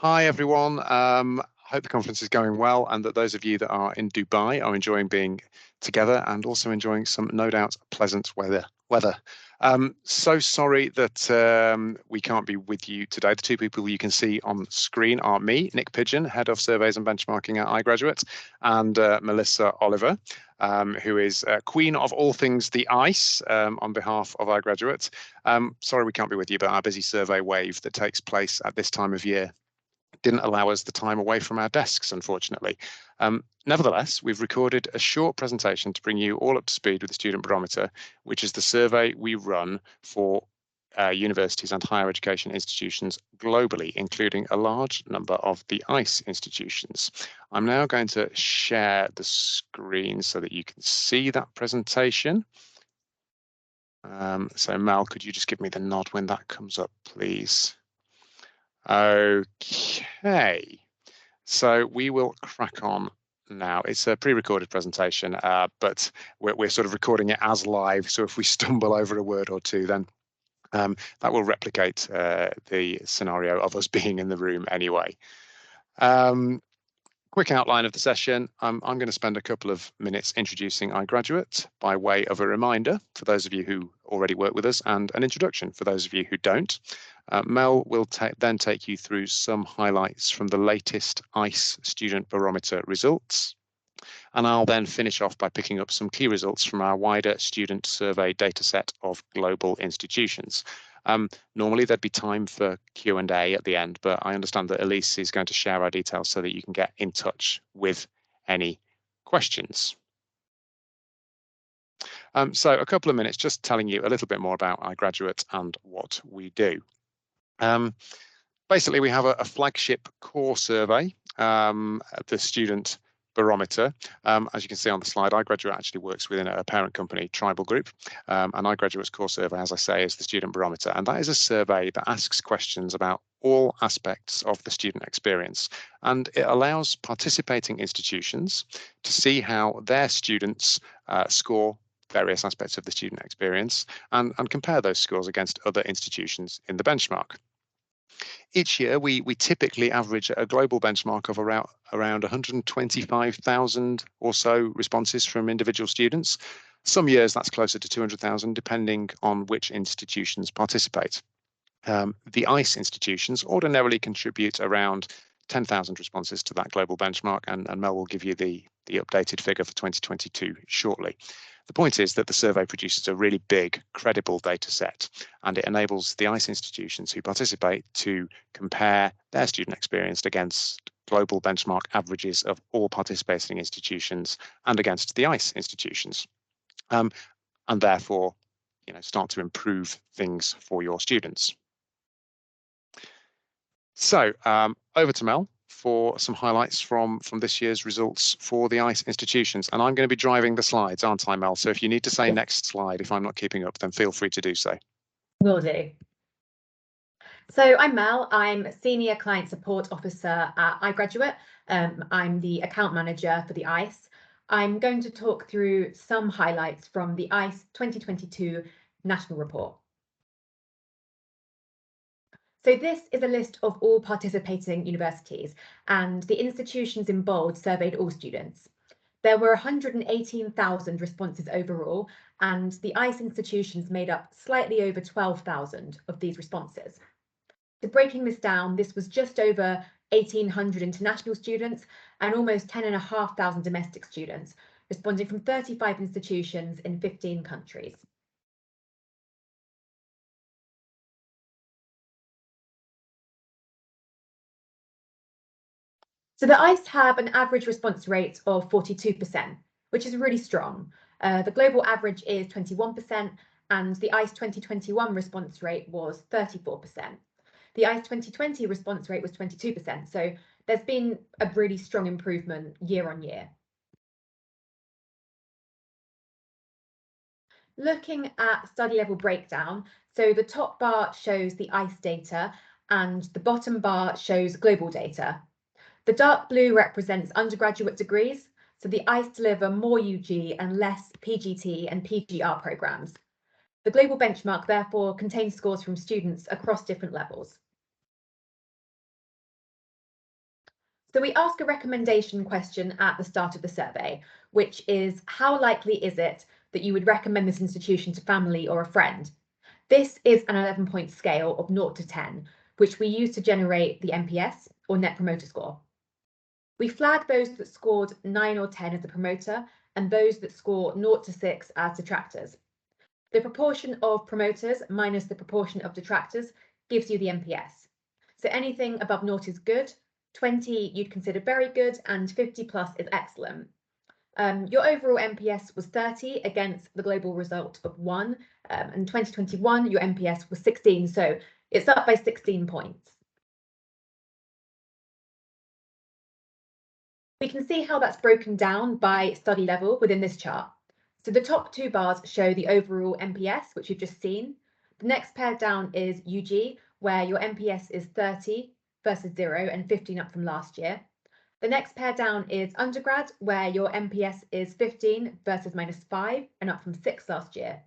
Hi, everyone. Hope the conference is going well and that those of you that are in Dubai are enjoying being together and also enjoying some, no doubt, pleasant weather. So sorry that we can't be with you today. The two people you can see on screen are me, Nick Pigeon, Head of Surveys and Benchmarking at iGraduate, and Melissa Oliver, who is Queen of all things the ICE on behalf of iGraduate. Sorry we can't be with you, but our busy survey wave that takes place at this time of year didn't allow us the time away from our desks, unfortunately. Nevertheless, we've recorded a short presentation to bring you all up to speed with the Student Barometer, which is the survey we run for universities and higher education institutions globally, including a large number of the ICE institutions. I'm now going to share the screen so that you can see that presentation. So Mel, could you just give me the nod when that comes up, please? Okay, so we will crack on now. It's a pre-recorded presentation, but we're sort of recording it as live. So if we stumble over a word or two, then that will replicate the scenario of us being in the room anyway. Quick outline of the session. I'm going to spend a couple of minutes introducing iGraduate by way of a reminder for those of you who already work with us and an introduction for those of you who don't. Mel will then take you through some highlights from the latest ICE Student Barometer results. And I'll then finish off by picking up some key results from our wider student survey dataset of global institutions. Normally there'd be time for Q&A at the end, but I understand that Elise is going to share our details so that you can get in touch with any questions. So a couple of minutes just telling you a little bit more about iGraduate and what we do. Basically, we have a flagship core survey, the Student Barometer. As you can see on the slide, iGraduate actually works within a parent company, Tribal Group, and iGraduate's core survey, as I say, is the Student Barometer, and that is a survey that asks questions about all aspects of the student experience, and it allows participating institutions to see how their students score various aspects of the student experience and compare those scores against other institutions in the benchmark. Each year, we typically average a global benchmark of around 125,000 or so responses from individual students. Some years that's closer to 200,000, depending on which institutions participate. The ICE institutions ordinarily contribute around 10,000 responses to that global benchmark, and Mel will give you the updated figure for 2022 shortly. The point is that the survey produces a really big, credible data set, and it enables the ICE institutions who participate to compare their student experience against global benchmark averages of all participating institutions and against the ICE institutions, and therefore, start to improve things for your students. So over to Mel for some highlights from this year's results for the ICE institutions. And I'm going to be driving the slides, aren't I, Mel? So if you need to say next slide, if I'm not keeping up, then feel free to do so. Will do. So I'm Mel, I'm Senior Client Support Officer at iGraduate. I'm the account manager for the ICE. I'm going to talk through some highlights from the ICE 2022 National Report. So this is a list of all participating universities, and the institutions in bold surveyed all students. There were 118,000 responses overall, and the ICE institutions made up slightly over 12,000 of these responses. So breaking this down, this was just over 1,800 international students and almost 10,500 domestic students, responding from 35 institutions in 15 countries. So the ICE have an average response rate of 42%, which is really strong. The global average is 21%, and the ICE 2021 response rate was 34%. The ICE 2020 response rate was 22%, so there's been a really strong improvement year on year. Looking at study level breakdown, so the top bar shows the ICE data and the bottom bar shows global data. The dark blue represents undergraduate degrees, so the ICE deliver more UG and less PGT and PGR programs. The global benchmark therefore contains scores from students across different levels. So we ask a recommendation question at the start of the survey, which is how likely is it that you would recommend this institution to family or a friend? This is an 11-point scale of 0 to 10, which we use to generate the NPS or Net Promoter Score. We flag those that scored 9 or 10 as a promoter and those that score 0 to 6 as detractors. The proportion of promoters minus the proportion of detractors gives you the NPS. So anything above 0 is good, 20 you'd consider very good, and 50 plus is excellent. Your overall NPS was 30 against the global result of 1. In 2021, your NPS was 16, so it's up by 16 points. We can see how that's broken down by study level within this chart. So the top 2 bars show the overall NPS, which you've just seen. The next pair down is UG, where your NPS is 30 versus 0 and 15 up from last year. The next pair down is undergrad, where your NPS is 15 versus -5 and up from 6 last year.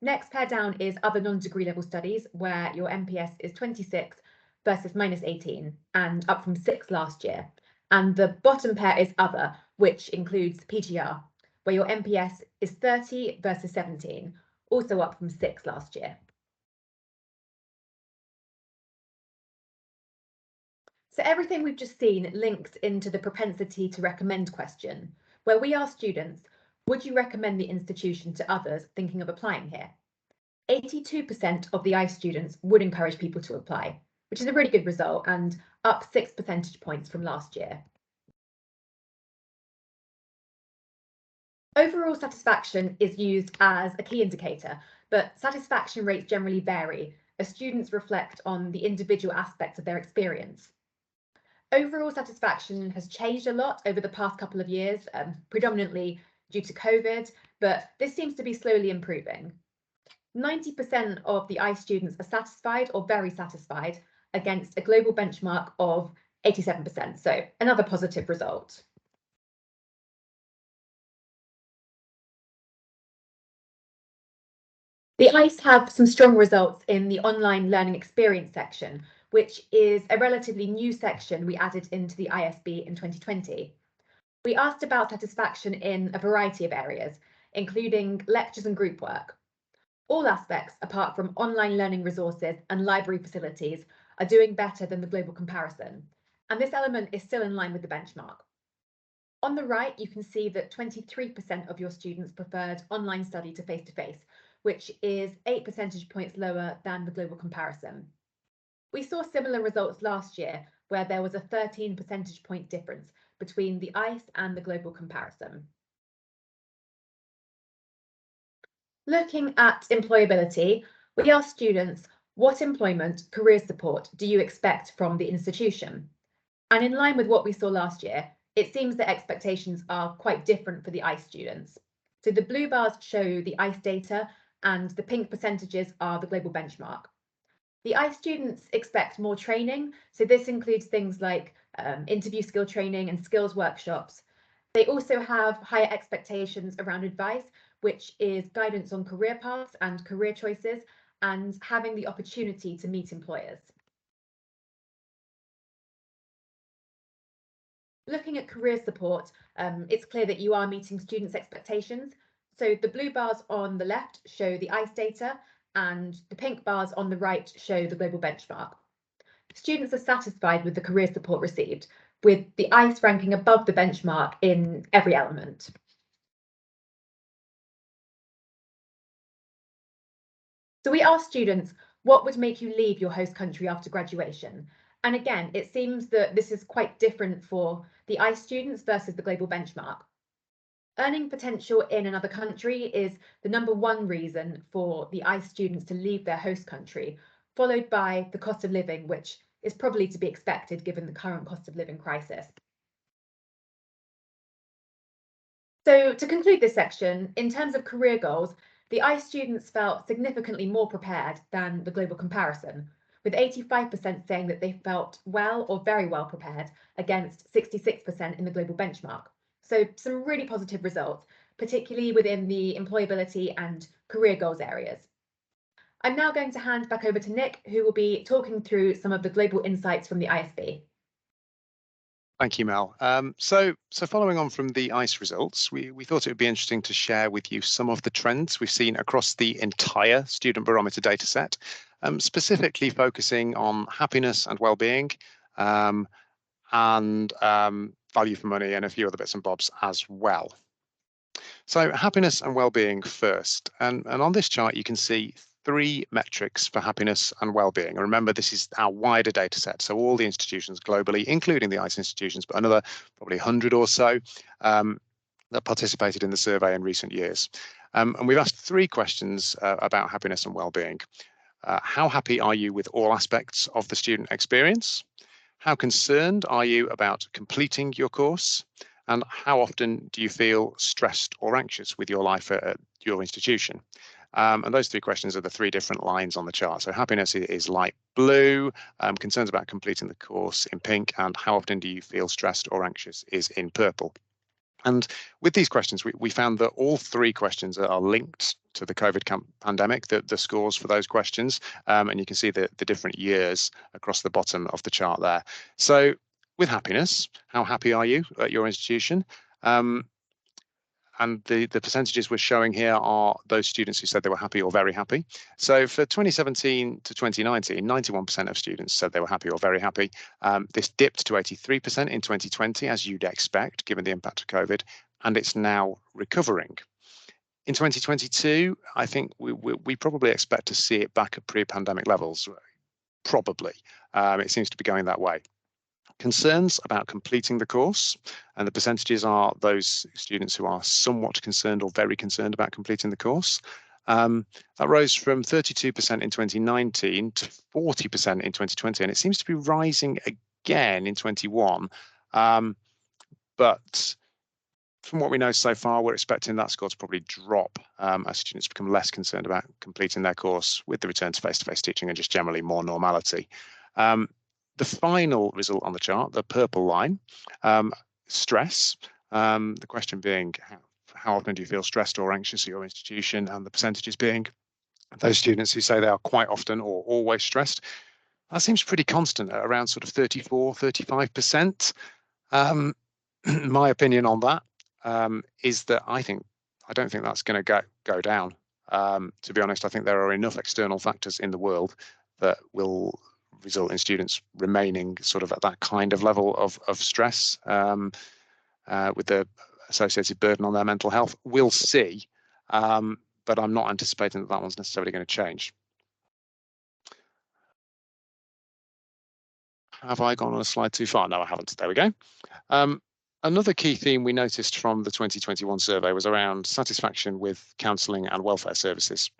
Next pair down is other non-degree level studies, where your NPS is 26 versus -18 and up from 6 last year. And the bottom pair is other, which includes PGR, where your NPS is 30 versus 17, also up from 6 last year. So everything we've just seen links into the propensity to recommend question, where we ask students, would you recommend the institution to others thinking of applying here? 82% of the ICE students would encourage people to apply, which is a really good result and up 6 percentage points from last year. Overall satisfaction is used as a key indicator, but satisfaction rates generally vary as students reflect on the individual aspects of their experience. Overall satisfaction has changed a lot over the past couple of years, predominantly due to COVID, but this seems to be slowly improving. 90% of the ICE students are satisfied or very satisfied against a global benchmark of 87%, so another positive result. The ICE have some strong results in the online learning experience section, which is a relatively new section we added into the ISB in 2020. We asked about satisfaction in a variety of areas, including lectures and group work. All aspects, apart from online learning resources and library facilities, are doing better than the global comparison, and this element is still in line with the benchmark. On the right, you can see that 23% of your students preferred online study to face-to-face, which is 8 percentage points lower than the global comparison. We saw similar results last year, where there was a 13 percentage point difference between the ICE and the global comparison. Looking at employability, we asked students, what employment, career support do you expect from the institution? And in line with what we saw last year, it seems that expectations are quite different for the ICE students. So the blue bars show the ICE data and the pink percentages are the global benchmark. The ICE students expect more training, so this includes things like interview skill training and skills workshops. They also have higher expectations around advice, which is guidance on career paths and career choices, and having the opportunity to meet employers. Looking at career support, it's clear that you are meeting students' expectations. So the blue bars on the left show the ICE data and the pink bars on the right show the global benchmark. Students are satisfied with the career support received, with the ICE ranking above the benchmark in every element. So we asked students, what would make you leave your host country after graduation? And again, it seems that this is quite different for the ICE students versus the global benchmark. Earning potential in another country is the #1 reason for the ICE students to leave their host country, followed by the cost of living, which is probably to be expected given the current cost of living crisis. So to conclude this section, in terms of career goals, the ICE students felt significantly more prepared than the global comparison, with 85% saying that they felt well or very well prepared against 66% in the global benchmark. So some really positive results, particularly within the employability and career goals areas. I'm now going to hand back over to Nick, who will be talking through some of the global insights from the ISB. Thank you, Mel. So following on from the ICE results, we thought it would be interesting to share with you some of the trends we've seen across the entire student barometer data set, specifically focusing on happiness and well-being, and value for money and a few other bits and bobs as well. So happiness and well-being first. And on this chart, you can see three metrics for happiness and well-being. And remember, this is our wider data set. So all the institutions globally, including the ICE institutions, but another probably 100 or so that participated in the survey in recent years. And we've asked three questions about happiness and well-being. How happy are you with all aspects of the student experience? How concerned are you about completing your course? And how often do you feel stressed or anxious with your life at your institution? And those three questions are the three different lines on the chart. So happiness is light blue, concerns about completing the course in pink, and how often do you feel stressed or anxious is in purple. And with these questions, we found that all three questions are linked to the COVID pandemic, the scores for those questions. And you can see the different years across the bottom of the chart there. So with happiness, how happy are you at your institution? And the percentages we're showing here are those students who said they were happy or very happy. So for 2017 to 2019, 91% of students said they were happy or very happy. This dipped to 83% in 2020, as you'd expect, given the impact of COVID, and it's now recovering. In 2022, I think we probably expect to see it back at pre-pandemic levels, probably. It seems to be going that way. Concerns about completing the course, and the percentages are those students who are somewhat concerned or very concerned about completing the course. That rose from 32% in 2019 to 40% in 2020, and it seems to be rising again in 21. But from what we know so far, we're expecting that score to probably drop as students become less concerned about completing their course with the return to face-to-face teaching and just generally more normality. The final result on the chart, the purple line, stress, the question being, how often do you feel stressed or anxious at your institution? And the percentages being those students who say they are quite often or always stressed. That seems pretty constant at around sort of 34, 35%. My opinion on that is that I don't think that's going to go down. To be honest, I think there are enough external factors in the world that will result in students remaining sort of at that kind of level of stress with the associated burden on their mental health. We'll see, but I'm not anticipating that one's necessarily going to change. Have I gone on a slide too far? No, I haven't. There we go. Another key theme we noticed from the 2021 survey was around satisfaction with counselling and welfare services.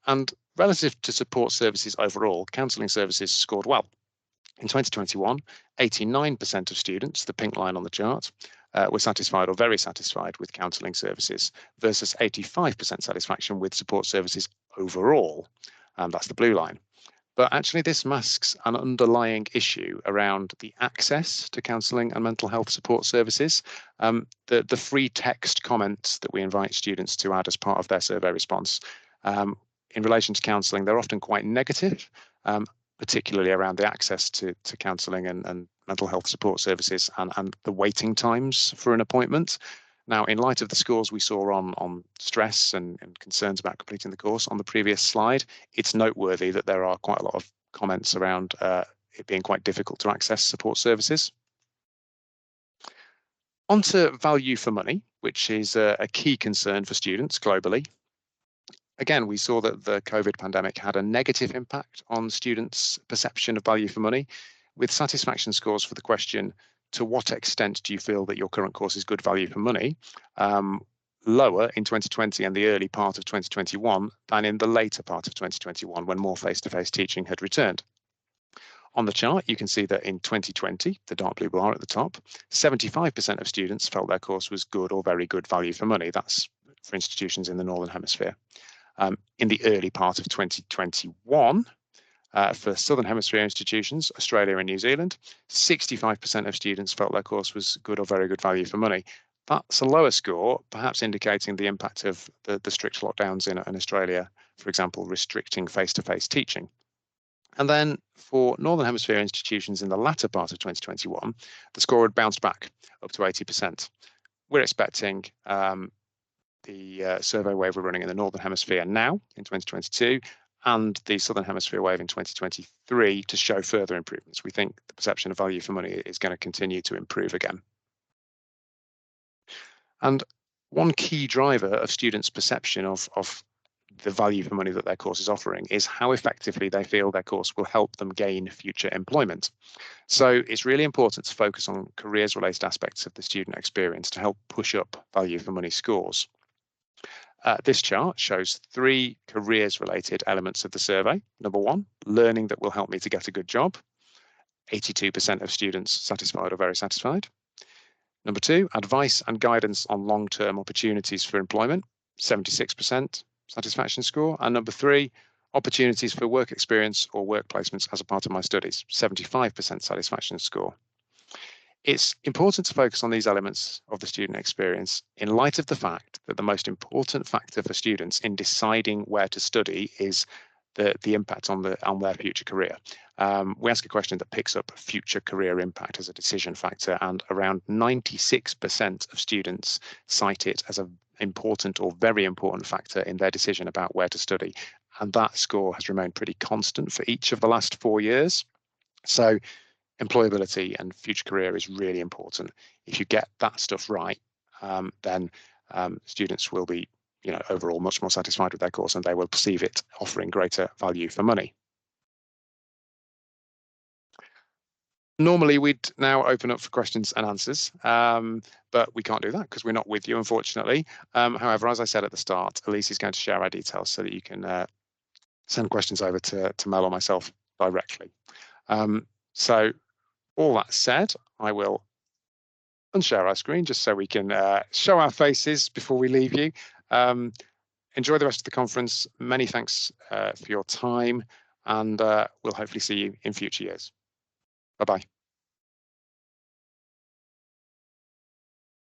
And relative to support services overall, counselling services scored well. In 2021, 89% of students, the pink line on the chart, were satisfied or very satisfied with counselling services versus 85% satisfaction with support services overall. That's the blue line. But actually, this masks an underlying issue around the access to counselling and mental health support services. The free text comments that we invite students to add as part of their survey response in relation to counselling, they're often quite negative, particularly around the access to counselling and mental health support services and the waiting times for an appointment. Now, in light of the scores we saw on stress and concerns about completing the course on the previous slide, it's noteworthy that there are quite a lot of comments around it being quite difficult to access support services. On to value for money, which is a key concern for students globally. Again, we saw that the COVID pandemic had a negative impact on students' perception of value for money, with satisfaction scores for the question, to what extent do you feel that your current course is good value for money, lower in 2020 and the early part of 2021 than in the later part of 2021 when more face-to-face teaching had returned. On the chart, you can see that in 2020, the dark blue bar at the top, 75% of students felt their course was good or very good value for money. That's for institutions in the Northern Hemisphere. In the early part of 2021, for Southern Hemisphere institutions, Australia and New Zealand, 65% of students felt their course was good or very good value for money. That's a lower score, perhaps indicating the impact of the strict lockdowns in Australia, for example, restricting face-to-face teaching. And then for Northern Hemisphere institutions in the latter part of 2021, the score had bounced back up to 80%. We're expecting the survey wave we're running in the Northern Hemisphere now in 2022 and the Southern Hemisphere wave in 2023 to show further improvements. We think the perception of value for money is going to continue to improve again. And one key driver of students' perception of the value for money that their course is offering is how effectively they feel their course will help them gain future employment. So it's really important to focus on careers-related aspects of the student experience to help push up value for money scores. This chart shows 3 careers-related elements of the survey. Number 1, learning that will help me to get a good job. 82% of students satisfied or very satisfied. Number 2, advice and guidance on long-term opportunities for employment. 76% satisfaction score. And number 3, opportunities for work experience or work placements as a part of my studies. 75% satisfaction score. It's important to focus on these elements of the student experience in light of the fact that the most important factor for students in deciding where to study is the impact on their future career. We ask a question that picks up future career impact as a decision factor, and around 96% of students cite it as an important or very important factor in their decision about where to study. And that score has remained pretty constant for each of the last 4 years. So employability and future career is really important. If you get that stuff right, then students will be, overall much more satisfied with their course, and they will perceive it offering greater value for money. Normally, we'd now open up for questions and answers, but we can't do that because we're not with you, unfortunately. However, as I said at the start, Elise is going to share our details so that you can send questions over to Mel or myself directly. So all that said, I will unshare our screen just so we can show our faces before we leave you. Enjoy the rest of the conference. Many thanks for your time, and we'll hopefully see you in future years. Bye-bye.